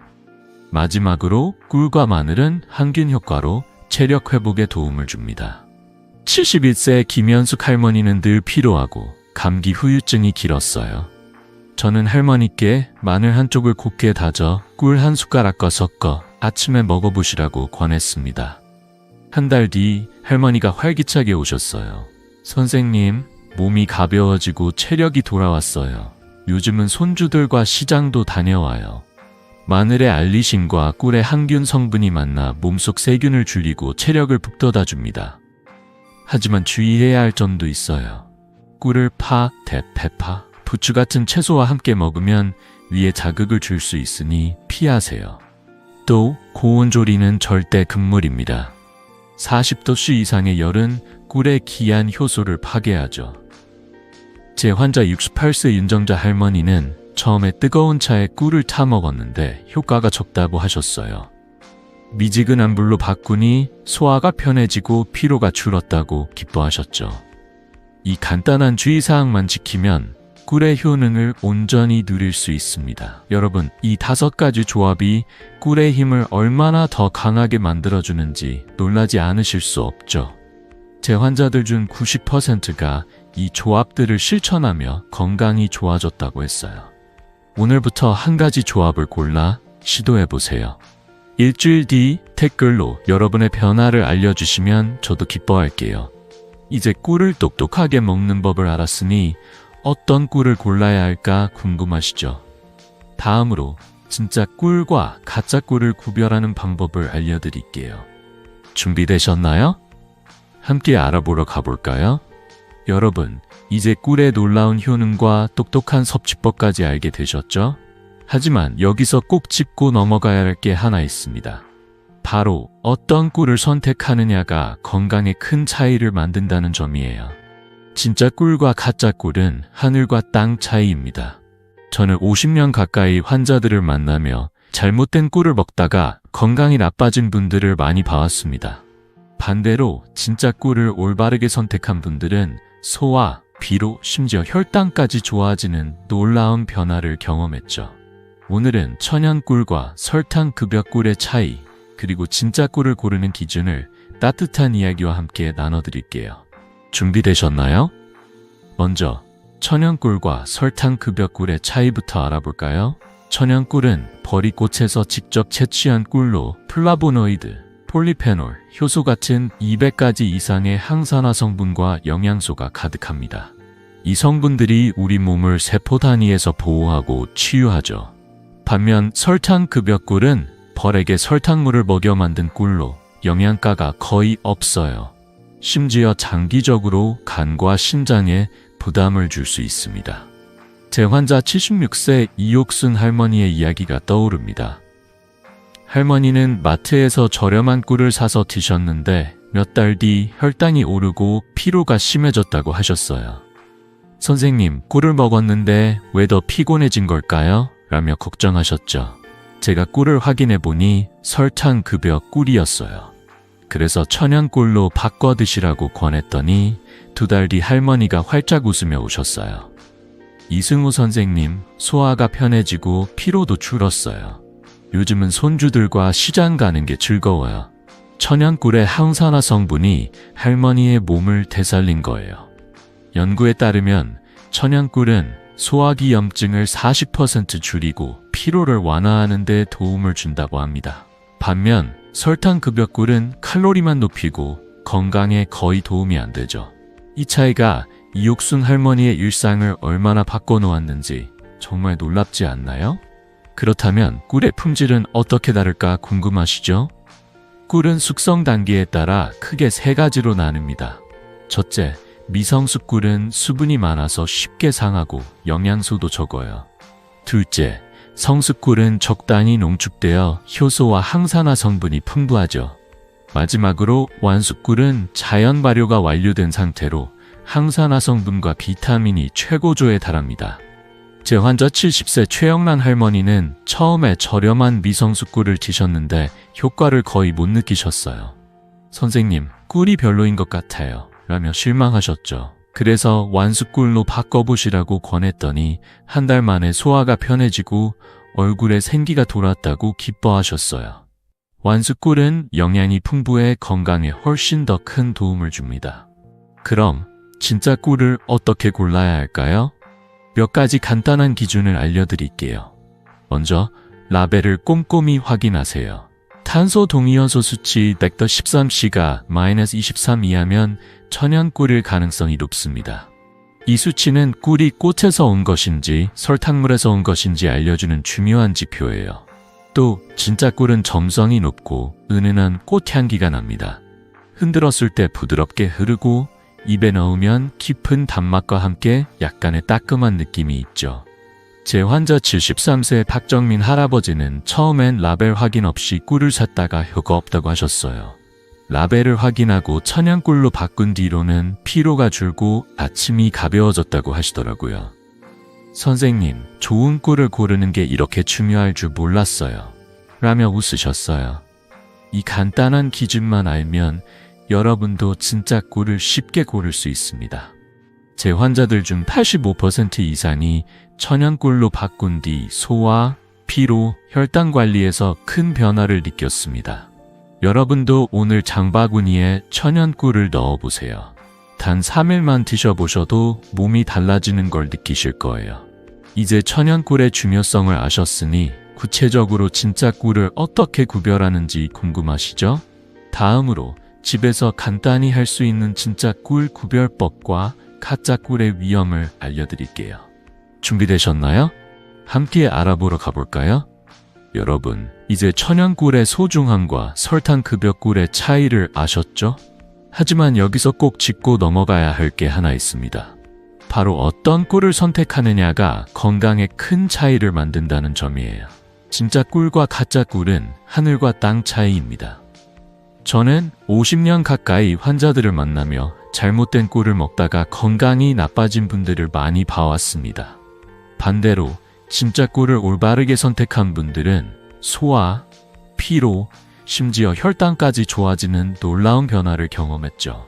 마지막으로 꿀과 마늘은 항균 효과로 체력 회복에 도움을 줍니다. 71세 김현숙 할머니는 늘 피로하고 감기 후유증이 길었어요. 저는 할머니께 마늘 한쪽을 곱게 다져 꿀 한 숟가락과 섞어 아침에 먹어보시라고 권했습니다. 한 달 뒤 할머니가 활기차게 오셨어요. 선생님, 몸이 가벼워지고 체력이 돌아왔어요. 요즘은 손주들과 시장도 다녀와요. 마늘의 알리신과 꿀의 항균 성분이 만나 몸속 세균을 줄이고 체력을 북돋아 줍니다. 하지만 주의해야 할 점도 있어요. 꿀을 파, 대파, 부추 같은 채소와 함께 먹으면 위에 자극을 줄 수 있으니 피하세요. 또 고온조리는 절대 금물입니다. 40도씨 이상의 열은 꿀의 귀한 효소를 파괴하죠. 제 환자 68세 윤정자 할머니는 처음에 뜨거운 차에 꿀을 타 먹었는데 효과가 적다고 하셨어요. 미지근한 물로 바꾸니 소화가 편해지고 피로가 줄었다고 기뻐하셨죠. 이 간단한 주의사항만 지키면 꿀의 효능을 온전히 누릴 수 있습니다. 여러분, 이 5가지 조합이 꿀의 힘을 얼마나 더 강하게 만들어주는지 놀라지 않으실 수 없죠. 제 환자들 중 90%가 이 조합들을 실천하며 건강이 좋아졌다고 했어요. 오늘부터 한 가지 조합을 골라 시도해보세요. 일주일 뒤 댓글로 여러분의 변화를 알려주시면 저도 기뻐할게요. 이제 꿀을 똑똑하게 먹는 법을 알았으니 어떤 꿀을 골라야 할까 궁금하시죠? 다음으로 진짜 꿀과 가짜 꿀을 구별하는 방법을 알려드릴게요. 준비되셨나요? 함께 알아보러 가볼까요? 여러분, 이제 꿀의 놀라운 효능과 똑똑한 섭취법까지 알게 되셨죠? 하지만 여기서 꼭 짚고 넘어가야 할 게 하나 있습니다. 바로 어떤 꿀을 선택하느냐가 건강에 큰 차이를 만든다는 점이에요. 진짜 꿀과 가짜 꿀은 하늘과 땅 차이입니다. 저는 50년 가까이 환자들을 만나며 잘못된 꿀을 먹다가 건강이 나빠진 분들을 많이 봐왔습니다. 반대로 진짜 꿀을 올바르게 선택한 분들은 소화, 피로, 심지어 혈당까지 좋아지는 놀라운 변화를 경험했죠. 오늘은 천연꿀과 설탕급여꿀의 차이, 그리고 진짜 꿀을 고르는 기준을 따뜻한 이야기와 함께 나눠드릴게요. 준비되셨나요? 먼저 천연꿀과 설탕급여꿀의 차이부터 알아볼까요? 천연꿀은 버리꽃에서 직접 채취한 꿀로 플라보노이드, 폴리페놀, 효소 같은 200가지 이상의 항산화 성분과 영양소가 가득합니다. 이 성분들이 우리 몸을 세포 단위에서 보호하고 치유하죠. 반면 설탕급여꿀은 벌에게 설탕물을 먹여 만든 꿀로 영양가가 거의 없어요. 심지어 장기적으로 간과 심장에 부담을 줄 수 있습니다. 제 환자 76세 이옥순 할머니의 이야기가 떠오릅니다. 할머니는 마트에서 저렴한 꿀을 사서 드셨는데 몇 달 뒤 혈당이 오르고 피로가 심해졌다고 하셨어요. 선생님, 꿀을 먹었는데 왜 더 피곤해진 걸까요? 라며 걱정하셨죠. 제가 꿀을 확인해 보니 설탕급여 꿀이었어요. 그래서 천연꿀로 바꿔 드시라고 권했더니 2달 뒤 할머니가 활짝 웃으며 오셨어요. 이승우 선생님, 소화가 편해지고 피로도 줄었어요. 요즘은 손주들과 시장 가는 게 즐거워요. 천연꿀의 항산화 성분이 할머니의 몸을 되살린 거예요. 연구에 따르면 천연꿀은 소화기 염증을 40% 줄이고 피로를 완화하는 데 도움을 준다고 합니다. 반면 설탕급여꿀은 칼로리만 높이고 건강에 거의 도움이 안 되죠. 이 차이가 이옥순 할머니의 일상을 얼마나 바꿔놓았는지 정말 놀랍지 않나요? 그렇다면 꿀의 품질은 어떻게 다를까 궁금하시죠? 꿀은 숙성 단계에 따라 크게 3가지로 나뉩니다. 첫째, 미성숙 꿀은 수분이 많아서 쉽게 상하고 영양소도 적어요. 둘째, 성숙 꿀은 적당히 농축되어 효소와 항산화 성분이 풍부하죠. 마지막으로 완숙 꿀은 자연 발효가 완료된 상태로 항산화 성분과 비타민이 최고조에 달합니다. 제 환자 70세 최영란 할머니는 처음에 저렴한 미성숙 꿀을 드셨는데 효과를 거의 못 느끼셨어요. 선생님, 꿀이 별로인 것 같아요. 라며 실망하셨죠. 그래서 완숙꿀로 바꿔보시라고 권했더니 1달 만에 소화가 편해지고 얼굴에 생기가 돌았다고 기뻐하셨어요. 완숙꿀은 영양이 풍부해 건강에 훨씬 더 큰 도움을 줍니다. 그럼 진짜 꿀을 어떻게 골라야 할까요? 몇 가지 간단한 기준을 알려드릴게요. 먼저 라벨을 꼼꼼히 확인하세요. 탄소 동위원소 수치 벡터 13C가 -23 이하면 천연꿀일 가능성이 높습니다. 이 수치는 꿀이 꽃에서 온 것인지 설탕물에서 온 것인지 알려주는 중요한 지표예요. 또 진짜 꿀은 점성이 높고 은은한 꽃향기가 납니다. 흔들었을 때 부드럽게 흐르고 입에 넣으면 깊은 단맛과 함께 약간의 따끔한 느낌이 있죠. 제 환자 73세 박정민 할아버지는 처음엔 라벨 확인 없이 꿀을 샀다가 효과 없다고 하셨어요. 라벨을 확인하고 천연꿀로 바꾼 뒤로는 피로가 줄고 아침이 가벼워졌다고 하시더라고요. 선생님, 좋은 꿀을 고르는 게 이렇게 중요할 줄 몰랐어요. 라며 웃으셨어요. 이 간단한 기준만 알면 여러분도 진짜 꿀을 쉽게 고를 수 있습니다. 제 환자들 중 85% 이상이 천연꿀로 바꾼 뒤 소화, 피로, 혈당 관리에서 큰 변화를 느꼈습니다. 여러분도 오늘 장바구니에 천연꿀을 넣어보세요. 단 3일만 드셔보셔도 몸이 달라지는 걸 느끼실 거예요. 이제 천연꿀의 중요성을 아셨으니 구체적으로 진짜 꿀을 어떻게 구별하는지 궁금하시죠? 다음으로 집에서 간단히 할 수 있는 진짜 꿀 구별법과 가짜 꿀의 위험을 알려드릴게요. 준비되셨나요? 함께 알아보러 가볼까요? 여러분, 이제 천연꿀의 소중함과 설탕급여꿀의 차이를 아셨죠? 하지만 여기서 꼭 짚고 넘어가야 할 게 하나 있습니다. 바로 어떤 꿀을 선택하느냐가 건강에 큰 차이를 만든다는 점이에요. 진짜 꿀과 가짜 꿀은 하늘과 땅 차이입니다. 저는 50년 가까이 환자들을 만나며 잘못된 꿀을 먹다가 건강이 나빠진 분들을 많이 봐왔습니다. 반대로 진짜 꿀을 올바르게 선택한 분들은 소화, 피로, 심지어 혈당까지 좋아지는 놀라운 변화를 경험했죠.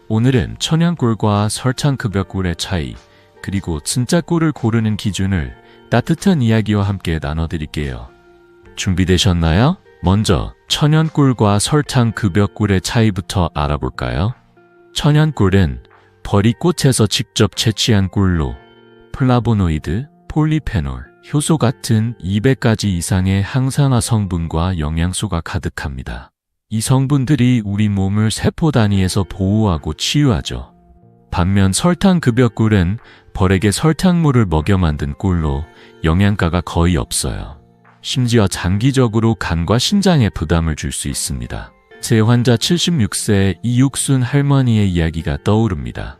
오늘은 천연꿀과 설탕급여꿀의 차이, 그리고 진짜 꿀을 고르는 기준을 따뜻한 이야기와 함께 나눠드릴게요. 준비되셨나요? 먼저 천연꿀과 설탕급여꿀의 차이부터 알아볼까요? 천연꿀은 버리꽃에서 직접 채취한 꿀로 플라보노이드, 폴리페놀, 효소 같은 200가지 이상의 항산화 성분과 영양소가 가득합니다. 이 성분들이 우리 몸을 세포 단위에서 보호하고 치유하죠. 반면 설탕급여꿀은 벌에게 설탕물을 먹여 만든 꿀로 영양가가 거의 없어요. 심지어 장기적으로 간과 신장에 부담을 줄 수 있습니다. 제 환자 76세 이육순 할머니의 이야기가 떠오릅니다.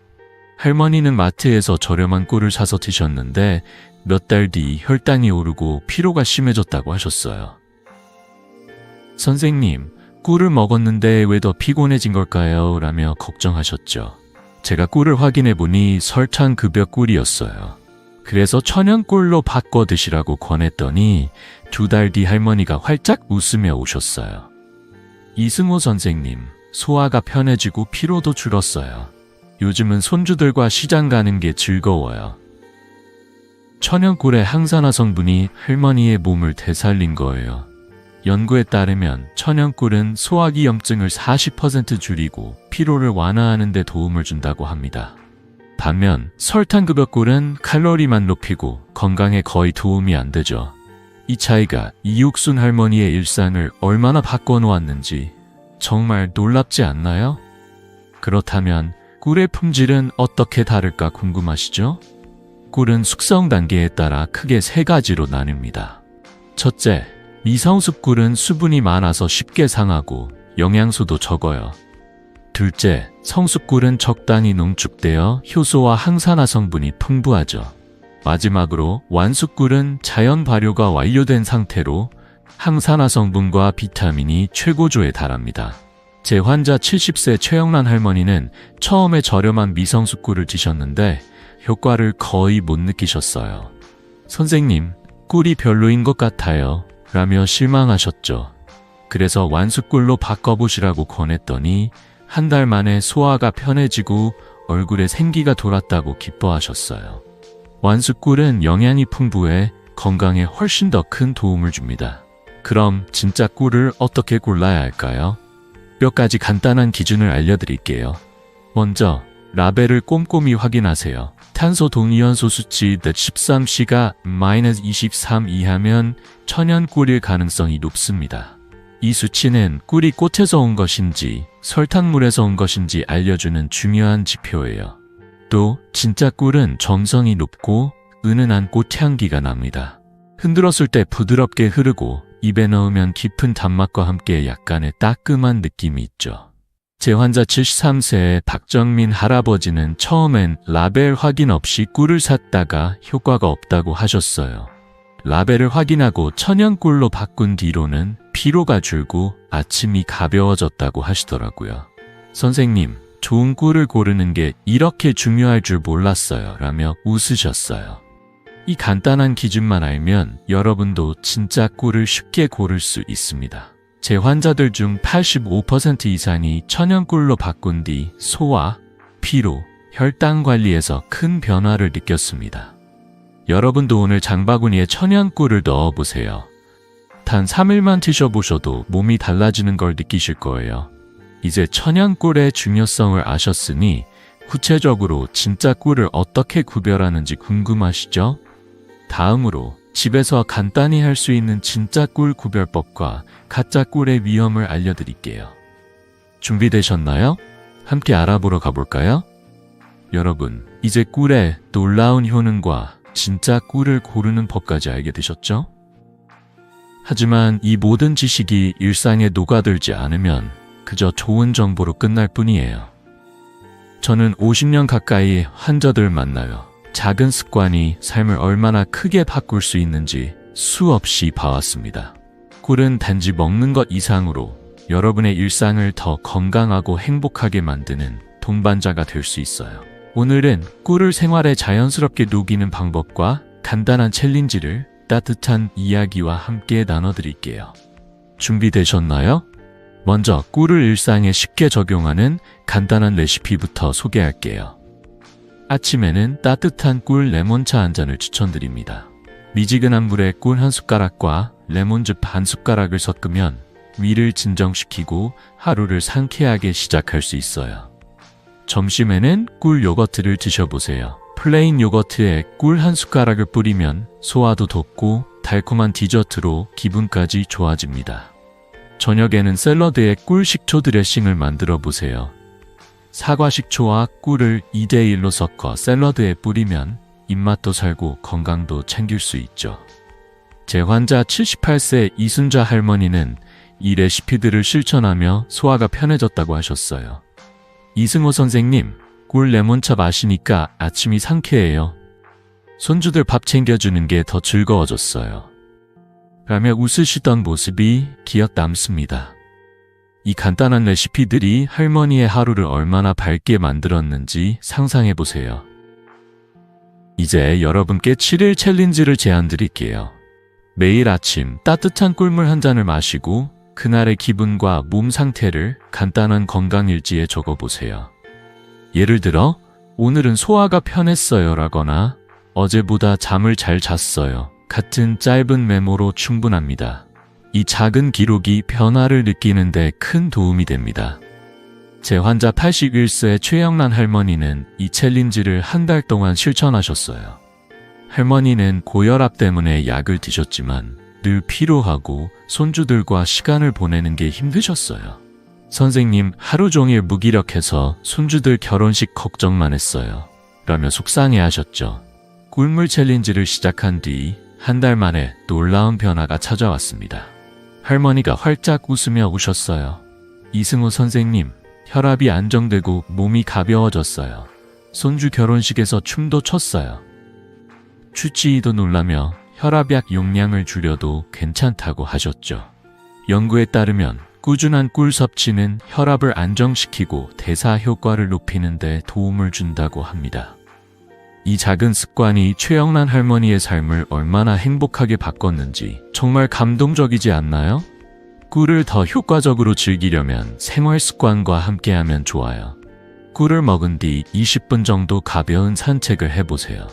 할머니는 마트에서 저렴한 꿀을 사서 드셨는데 몇 달 뒤 혈당이 오르고 피로가 심해졌다고 하셨어요. 선생님, 꿀을 먹었는데 왜 더 피곤해진 걸까요? 라며 걱정하셨죠. 제가 꿀을 확인해보니 설탕급여꿀이었어요. 그래서 천연꿀로 바꿔 드시라고 권했더니 2달 뒤 할머니가 활짝 웃으며 오셨어요. 이승호 선생님, 소화가 편해지고 피로도 줄었어요. 요즘은 손주들과 시장 가는 게 즐거워요. 천연꿀의 항산화 성분이 할머니의 몸을 되살린 거예요. 연구에 따르면 천연꿀은 소화기염증을 40% 줄이고 피로를 완화하는 데 도움을 준다고 합니다. 반면 설탕급여꿀은 칼로리만 높이고 건강에 거의 도움이 안 되죠. 이 차이가 이육순 할머니의 일상을 얼마나 바꿔놓았는지 정말 놀랍지 않나요? 그렇다면 꿀의 품질은 어떻게 다를까 궁금하시죠? 꿀은 숙성 단계에 따라 크게 3가지로 나뉩니다. 첫째, 미성숙 꿀은 수분이 많아서 쉽게 상하고 영양소도 적어요. 둘째, 성숙 꿀은 적당히 농축되어 효소와 항산화 성분이 풍부하죠. 마지막으로 완숙 꿀은 자연 발효가 완료된 상태로 항산화 성분과 비타민이 최고조에 달합니다. 제 환자 70세 최영란 할머니는 처음에 저렴한 미성숙 꿀을 드셨는데 효과를 거의 못 느끼셨어요. 선생님, 꿀이 별로인 것 같아요. 라며 실망하셨죠. 그래서 완숙꿀로 바꿔보시라고 권했더니 한 달 만에 소화가 편해지고 얼굴에 생기가 돌았다고 기뻐하셨어요. 완숙꿀은 영양이 풍부해 건강에 훨씬 더 큰 도움을 줍니다. 그럼 진짜 꿀을 어떻게 골라야 할까요? 몇 가지 간단한 기준을 알려드릴게요. 먼저 라벨을 꼼꼼히 확인하세요. 탄소 동위원소 수치 13C가 -23 이하면 천연 꿀일 가능성이 높습니다. 이 수치는 꿀이 꽃에서 온 것인지 설탕물에서 온 것인지 알려주는 중요한 지표예요. 또 진짜 꿀은 점성이 높고 은은한 꽃향기가 납니다. 흔들었을 때 부드럽게 흐르고 입에 넣으면 깊은 단맛과 함께 약간의 따끔한 느낌이 있죠. 제 환자 73세의 박정민 할아버지는 처음엔 라벨 확인 없이 꿀을 샀다가 효과가 없다고 하셨어요. 라벨을 확인하고 천연꿀로 바꾼 뒤로는 피로가 줄고 아침이 가벼워졌다고 하시더라고요. 선생님, 좋은 꿀을 고르는 게 이렇게 중요할 줄 몰랐어요. 라며 웃으셨어요. 이 간단한 기준만 알면 여러분도 진짜 꿀을 쉽게 고를 수 있습니다. 제 환자들 중 85% 이상이 천연꿀로 바꾼 뒤 소화, 피로, 혈당 관리에서 큰 변화를 느꼈습니다. 여러분도 오늘 장바구니에 천연꿀을 넣어보세요. 단 3일만 드셔보셔도 몸이 달라지는 걸 느끼실 거예요. 이제 천연꿀의 중요성을 아셨으니 구체적으로 진짜 꿀을 어떻게 구별하는지 궁금하시죠? 다음으로 집에서 간단히 할 수 있는 진짜 꿀 구별법과 가짜 꿀의 위험을 알려드릴게요. 준비되셨나요? 함께 알아보러 가볼까요? 여러분, 이제 꿀의 놀라운 효능과 진짜 꿀을 고르는 법까지 알게 되셨죠? 하지만 이 모든 지식이 일상에 녹아들지 않으면 그저 좋은 정보로 끝날 뿐이에요. 저는 50년 가까이 환자들 만나요. 작은 습관이 삶을 얼마나 크게 바꿀 수 있는지 수없이 봐왔습니다. 꿀은 단지 먹는 것 이상으로 여러분의 일상을 더 건강하고 행복하게 만드는 동반자가 될 수 있어요. 오늘은 꿀을 생활에 자연스럽게 녹이는 방법과 간단한 챌린지를 따뜻한 이야기와 함께 나눠드릴게요. 준비되셨나요? 먼저 꿀을 일상에 쉽게 적용하는 간단한 레시피부터 소개할게요. 아침에는 따뜻한 꿀 레몬차 한 잔을 추천드립니다. 미지근한 물에 꿀 한 숟가락과 레몬즙 반 숟가락을 섞으면 위를 진정시키고 하루를 상쾌하게 시작할 수 있어요. 점심에는 꿀 요거트를 드셔보세요. 플레인 요거트에 꿀 한 숟가락을 뿌리면 소화도 돕고 달콤한 디저트로 기분까지 좋아집니다. 저녁에는 샐러드에 꿀 식초 드레싱을 만들어 보세요. 사과 식초와 꿀을 2대1로 섞어 샐러드에 뿌리면 입맛도 살고 건강도 챙길 수 있죠. 제 환자 78세 이순자 할머니는 이 레시피들을 실천하며 소화가 편해졌다고 하셨어요. 이승호 선생님, 꿀 레몬차 마시니까 아침이 상쾌해요. 손주들 밥 챙겨주는 게 더 즐거워졌어요. 라며 웃으시던 모습이 기억 남습니다. 이 간단한 레시피들이 할머니의 하루를 얼마나 밝게 만들었는지 상상해보세요. 이제 여러분께 7일 챌린지를 제안 드릴게요. 매일 아침 따뜻한 꿀물 한 잔을 마시고 그날의 기분과 몸 상태를 간단한 건강일지에 적어보세요. 예를 들어, 오늘은 소화가 편했어요 라거나 어제보다 잠을 잘 잤어요 같은 짧은 메모로 충분합니다. 이 작은 기록이 변화를 느끼는데 큰 도움이 됩니다. 제 환자 81세 최영란 할머니는 이 챌린지를 한 달 동안 실천하셨어요. 할머니는 고혈압 때문에 약을 드셨지만 늘 피로하고 손주들과 시간을 보내는 게 힘드셨어요. 선생님, 하루 종일 무기력해서 손주들 결혼식 걱정만 했어요. 라며 속상해하셨죠. 꿀물 챌린지를 시작한 뒤 한 달 만에 놀라운 변화가 찾아왔습니다. 할머니가 활짝 웃으며 오셨어요. 이승호 선생님, 혈압이 안정되고 몸이 가벼워졌어요. 손주 결혼식에서 춤도 췄어요. 주치의도 놀라며 혈압약 용량을 줄여도 괜찮다고 하셨죠. 연구에 따르면 꾸준한 꿀 섭취는 혈압을 안정시키고 대사 효과를 높이는 데 도움을 준다고 합니다. 이 작은 습관이 최영란 할머니의 삶을 얼마나 행복하게 바꿨는지 정말 감동적이지 않나요? 꿀을 더 효과적으로 즐기려면 생활 습관과 함께하면 좋아요. 꿀을 먹은 뒤 20분 정도 가벼운 산책을 해보세요.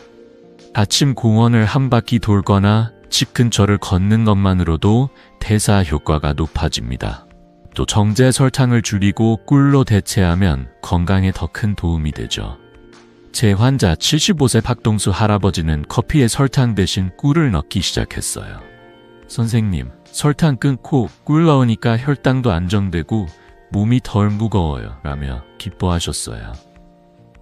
아침 공원을 한 바퀴 돌거나 집 근처를 걷는 것만으로도 대사 효과가 높아집니다. 또 정제 설탕을 줄이고 꿀로 대체하면 건강에 더 큰 도움이 되죠. 제 환자 75세 박동수 할아버지는 커피에 설탕 대신 꿀을 넣기 시작했어요. 선생님, 설탕 끊고 꿀 넣으니까 혈당도 안정되고 몸이 덜 무거워요 라며 기뻐하셨어요.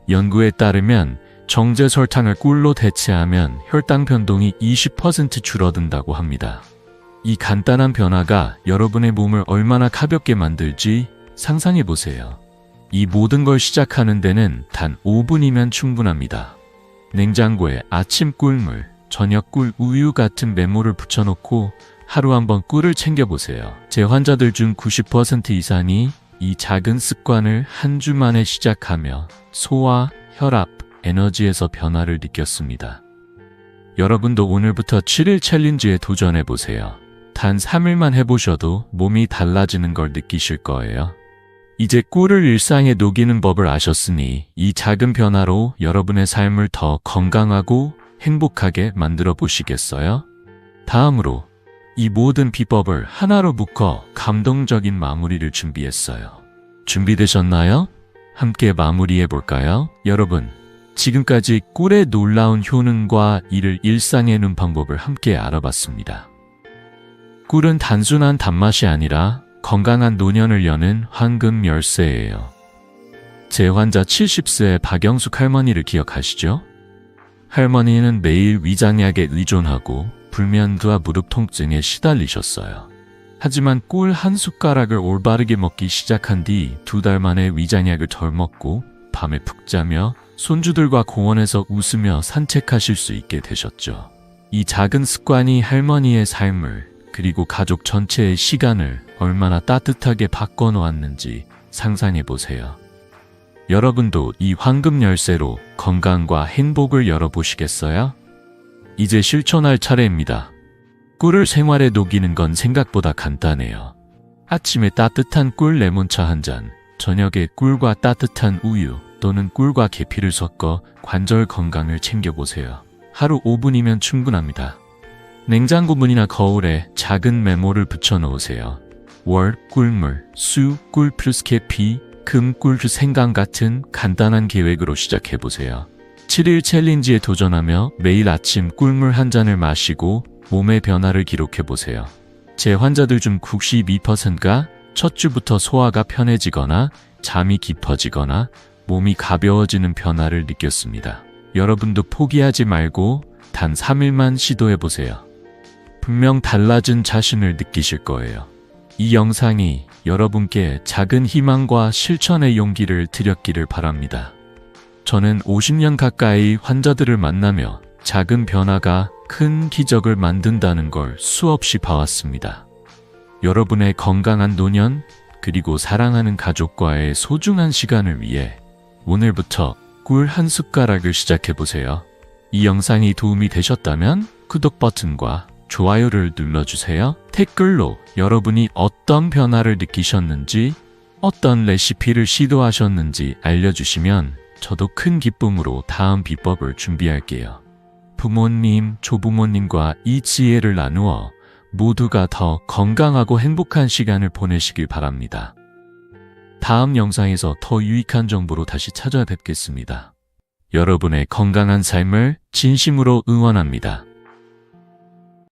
연구에 따르면 정제 설탕을 꿀로 대체하면 혈당 변동이 20% 줄어든다고 합니다. 이 간단한 변화가 여러분의 몸을 얼마나 가볍게 만들지 상상해보세요. 이 모든 걸 시작하는 데는 단 5분이면 충분합니다. 냉장고에 아침 꿀물, 저녁 꿀 우유 같은 메모를 붙여놓고 하루 한번 꿀을 챙겨보세요. 제 환자들 중 90% 이상이 이 작은 습관을 한 주 만에 시작하며 소화, 혈압, 에너지에서 변화를 느꼈습니다. 여러분도 오늘부터 7일 챌린지에 도전해보세요. 단 3일만 해보셔도 몸이 달라지는 걸 느끼실 거예요. 이제 꿀을 일상에 녹이는 법을 아셨으니 이 작은 변화로 여러분의 삶을 더 건강하고 행복하게 만들어 보시겠어요? 다음으로 이 모든 비법을 하나로 묶어 감동적인 마무리를 준비했어요. 준비되셨나요? 함께 마무리해 볼까요? 여러분, 지금까지 꿀의 놀라운 효능과 이를 일상에 넣는 방법을 함께 알아봤습니다. 꿀은 단순한 단맛이 아니라 건강한 노년을 여는 황금 열쇠예요. 제 환자 70세 박영숙 할머니를 기억하시죠? 할머니는 매일 위장약에 의존하고 불면도와 무릎 통증에 시달리셨어요. 하지만 꿀 한 숟가락을 올바르게 먹기 시작한 뒤 2달 만에 위장약을 덜 먹고 밤에 푹 자며 손주들과 공원에서 웃으며 산책하실 수 있게 되셨죠. 이 작은 습관이 할머니의 삶을 그리고 가족 전체의 시간을 얼마나 따뜻하게 바꿔놓았는지 상상해 보세요. 여러분도 이 황금 열쇠로 건강과 행복을 열어보시겠어요? 이제 실천할 차례입니다. 꿀을 생활에 녹이는 건 생각보다 간단해요. 아침에 따뜻한 꿀 레몬차 한 잔, 저녁에 꿀과 따뜻한 우유 또는 꿀과 계피를 섞어 관절 건강을 챙겨보세요. 하루 5분이면 충분합니다. 냉장고 문이나 거울에 작은 메모를 붙여놓으세요. 월, 꿀물, 수, 꿀 플러스 계피, 금, 꿀 플러스 생강 같은 간단한 계획으로 시작해보세요. 7일 챌린지에 도전하며 매일 아침 꿀물 한 잔을 마시고 몸의 변화를 기록해보세요. 제 환자들 중 92%가 첫 주부터 소화가 편해지거나 잠이 깊어지거나 몸이 가벼워지는 변화를 느꼈습니다. 여러분도 포기하지 말고 단 3일만 시도해보세요. 분명 달라진 자신을 느끼실 거예요. 이 영상이 여러분께 작은 희망과 실천의 용기를 드렸기를 바랍니다. 저는 50년 가까이 환자들을 만나며 작은 변화가 큰 기적을 만든다는 걸 수없이 봐왔습니다. 여러분의 건강한 노년, 그리고 사랑하는 가족과의 소중한 시간을 위해 오늘부터 꿀 한 숟가락을 시작해보세요. 이 영상이 도움이 되셨다면 구독 버튼과 좋아요를 눌러주세요. 댓글로 여러분이 어떤 변화를 느끼셨는지, 어떤 레시피를 시도하셨는지 알려주시면 저도 큰 기쁨으로 다음 비법을 준비할게요. 부모님, 조부모님과 이 지혜를 나누어 모두가 더 건강하고 행복한 시간을 보내시길 바랍니다. 다음 영상에서 더 유익한 정보로 다시 찾아뵙겠습니다. 여러분의 건강한 삶을 진심으로 응원합니다.